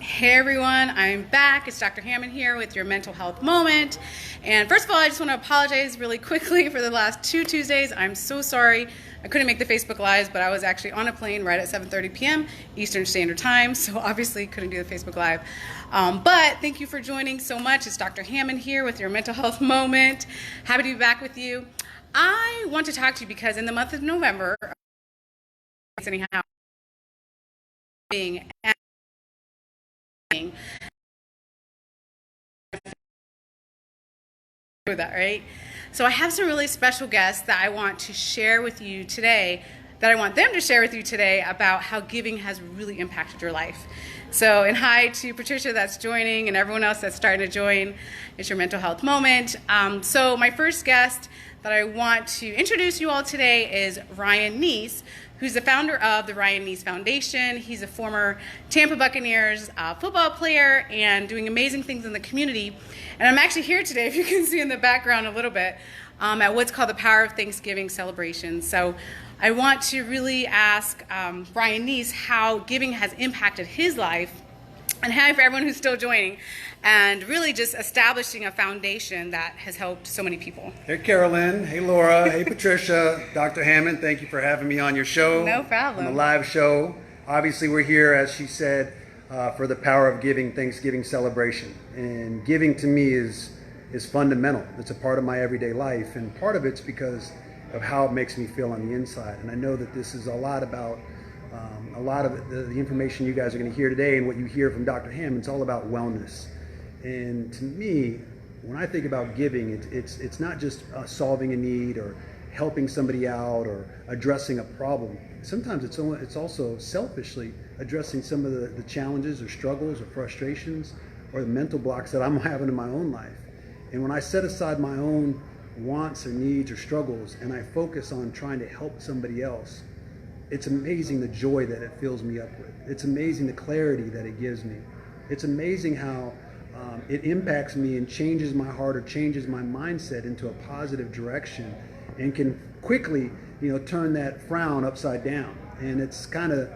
Hey everyone, I'm back. It's Dr. Hammond here with your mental health moment. And first of all, I just want to apologize really quickly for the last 2 Tuesdays. I'm so sorry. I couldn't make the Facebook Lives, but I was actually on a plane right at 7:30 p.m. Eastern Standard Time, so obviously couldn't do the Facebook Live. But thank you for joining so much. It's Dr. Hammond here with your mental health moment. Happy to be back with you. I want to talk to you because in the month of November, anyhow, being with that, right? So I have some really special guests that I want to share with you today, that I want them to share with you today about how giving has really impacted your life. So, and hi to Patricia that's joining and everyone else that's starting to join. It's your mental health moment. So my first guest that I want to introduce you all today is Ryan Nece, who's the founder of the Ryan Nece Foundation. He's a former Tampa Buccaneers football player and doing amazing things in the community. And I'm actually here today, if you can see in the background a little bit, at what's called the Power of Thanksgiving celebration. So I want to really ask Ryan Nece how giving has impacted his life, and hi for everyone who's still joining, and really just establishing a foundation that has helped so many people. Hey Carolyn, hey Laura, hey Patricia, Dr. Hammond, thank you for having me on your show. No problem. On the live show. Obviously we're here, as she said, for the Power of Giving Thanksgiving celebration. And giving to me is fundamental. It's a part of my everyday life, and part of it's because of how it makes me feel on the inside. And I know that this is a lot about a lot of the information you guys are going to hear today, and what you hear from Dr. Hammond, it's all about wellness. And to me, when I think about giving, it's not just solving a need or helping somebody out or addressing a problem. Sometimes it's also selfishly addressing some of the challenges or struggles or frustrations or the mental blocks that I'm having in my own life. And when I set aside my own wants or needs or struggles and I focus on trying to help somebody else, it's amazing the joy that it fills me up with. It's amazing the clarity that it gives me. It's amazing how it impacts me and changes my heart or changes my mindset into a positive direction, and can quickly, turn that frown upside down. And it's kind of,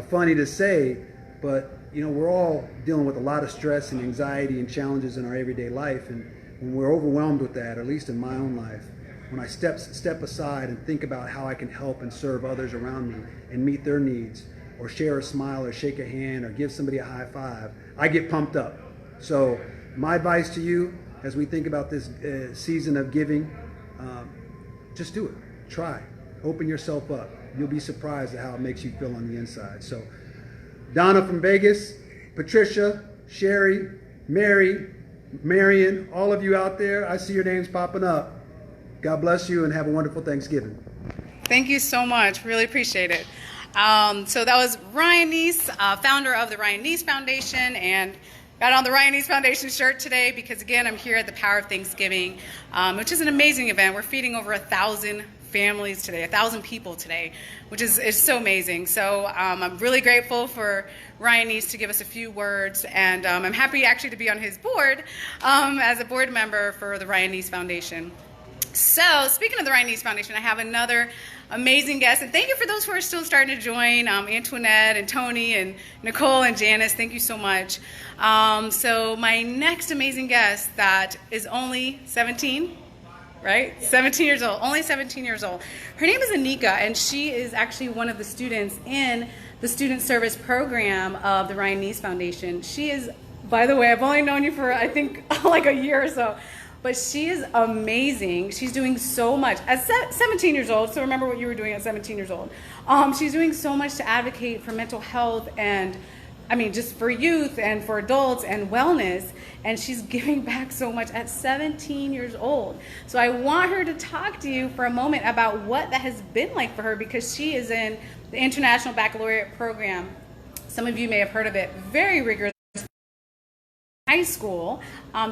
funny to say, but we're all dealing with a lot of stress and anxiety and challenges in our everyday life. And when we're overwhelmed with that, or at least in my own life, when I step aside and think about how I can help and serve others around me and meet their needs, or share a smile or shake a hand or give somebody a high five, I get pumped up. So my advice to you as we think about this season of giving, just do it. Try. Open yourself up. You'll be surprised at how it makes you feel on the inside. So Donna from Vegas, Patricia, Sherry, Mary, Marion, all of you out there, I see your names popping up. God bless you and have a wonderful Thanksgiving. Thank you so much. Really appreciate it. So that was Ryan Nece, founder of the Ryan Nece Foundation, and got on the Ryan Nece Foundation shirt today because, again, I'm here at the Power of Thanksgiving, which is an amazing event. We're feeding over 1,000 families today, 1,000 people today, which is so amazing. So I'm really grateful for Ryan Nece to give us a few words, and I'm happy actually to be on his board as a board member for the Ryan Nece Foundation. So, speaking of the Ryan Nece Foundation, I have another amazing guest, and thank you for those who are still starting to join, Antoinette and Tony and Nicole and Janice, thank you so much. So my next amazing guest that is only 17, right? 17 years old, only 17 years old. Her name is Anika, and she is actually one of the students in the student service program of the Ryan Nece Foundation. She is, by the way, I've only known you for, I think, like a year or so. But she is amazing. She's doing so much at 17 years old. So remember what you were doing at 17 years old. She's doing so much to advocate for mental health and, just for youth and for adults and wellness. And she's giving back so much at 17 years old. So I want her to talk to you for a moment about what that has been like for her, because she is in the International Baccalaureate program. Some of you may have heard of it. Very rigorous. High school,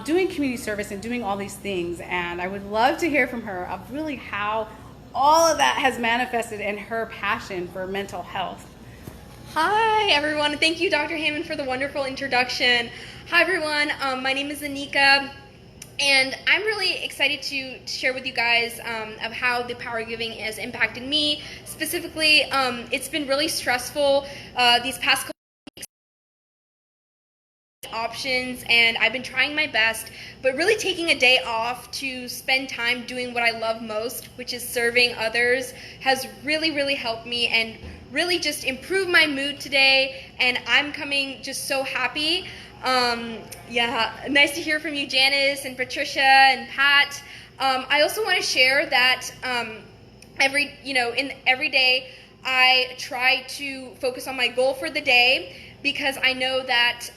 doing community service and doing all these things, and I would love to hear from her of really how all of that has manifested in her passion for mental health. Hi everyone, thank you Dr. Hammond for the wonderful introduction. Hi everyone, my name is Anika, and I'm really excited to share with you guys of how the power of giving has impacted me. Specifically, it's been really stressful these past couple options, and I've been trying my best, but really taking a day off to spend time doing what I love most, which is serving others, has really helped me and really just improved my mood today, and I'm coming just so happy. Nice to hear from you, Janice and Patricia and Pat. I also want to share that every day I try to focus on my goal for the day, because I know that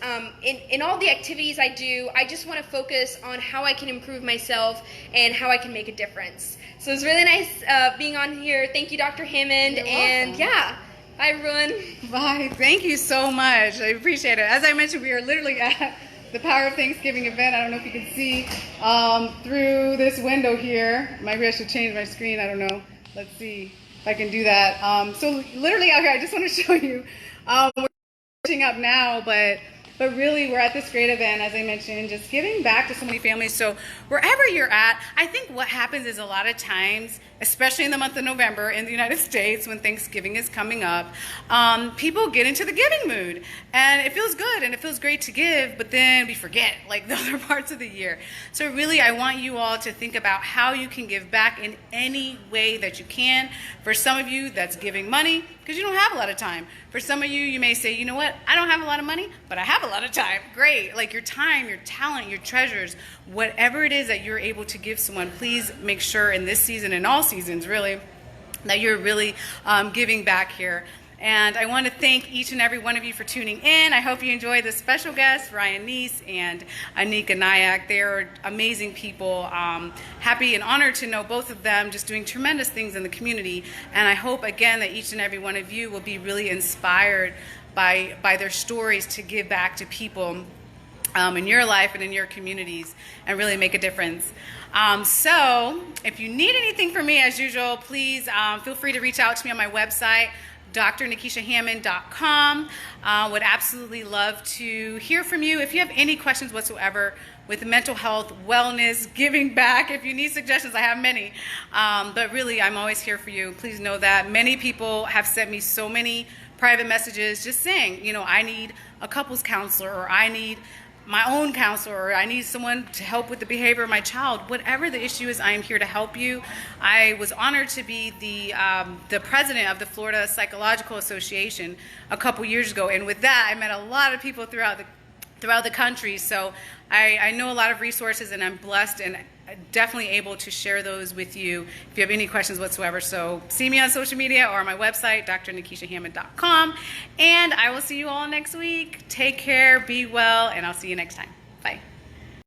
in all the activities I do, I just want to focus on how I can improve myself and how I can make a difference. So it's really nice being on here. Thank you, Dr. Hammond. You're and welcome. yeah, bye everyone. Bye. Thank you so much. I appreciate it. As I mentioned, we are literally at the Power of Thanksgiving event. I don't know if you can see through this window here. Maybe I should change my screen. I don't know. Let's see if I can do that. So literally out here, I just want to show you. We're finishing up now, but really we're at this great event, as I mentioned, just giving back to so many families. So wherever you're at, I think what happens is a lot of times, especially in the month of November in the United States when Thanksgiving is coming up, people get into the giving mood, and it feels good and it feels great to give, but then we forget like the other parts of the year. So really, I want you all to think about how you can give back in any way that you can. For some of you, that's giving money, because you don't have a lot of time. For some of you, you may say, you know what, I don't have a lot of money, but I have a lot of time. Great. Like your time, your talent, your treasures, whatever it is that you're able to give someone, please make sure in this season and all seasons really, that you're really giving back here. And I want to thank each and every one of you for tuning in. I hope you enjoyed this special guest, Ryan Nece and Anika Nayak. They are amazing people. Happy and honored to know both of them, just doing tremendous things in the community. And I hope, again, that each and every one of you will be really inspired by their stories to give back to people in your life and in your communities and really make a difference. So if you need anything from me, as usual, please feel free to reach out to me on my website, drnekeshiahammond.com. Would absolutely love to hear from you. If you have any questions whatsoever with mental health, wellness, giving back, if you need suggestions, I have many. But really, I'm always here for you. Please know that many people have sent me so many private messages just saying, you know, I need a couples counselor, or I need my own counselor, or I need someone to help with the behavior of my child. Whatever the issue is, I am here to help you. I was honored to be the president of the Florida Psychological Association a couple years ago, and with that, I met a lot of people throughout the country. So I know a lot of resources, and I'm blessed and definitely able to share those with you if you have any questions whatsoever. So see me on social media or on my website, drnekeshiahammond.com, and I will see you all next week. Take care, be well, and I'll see you next time. Bye.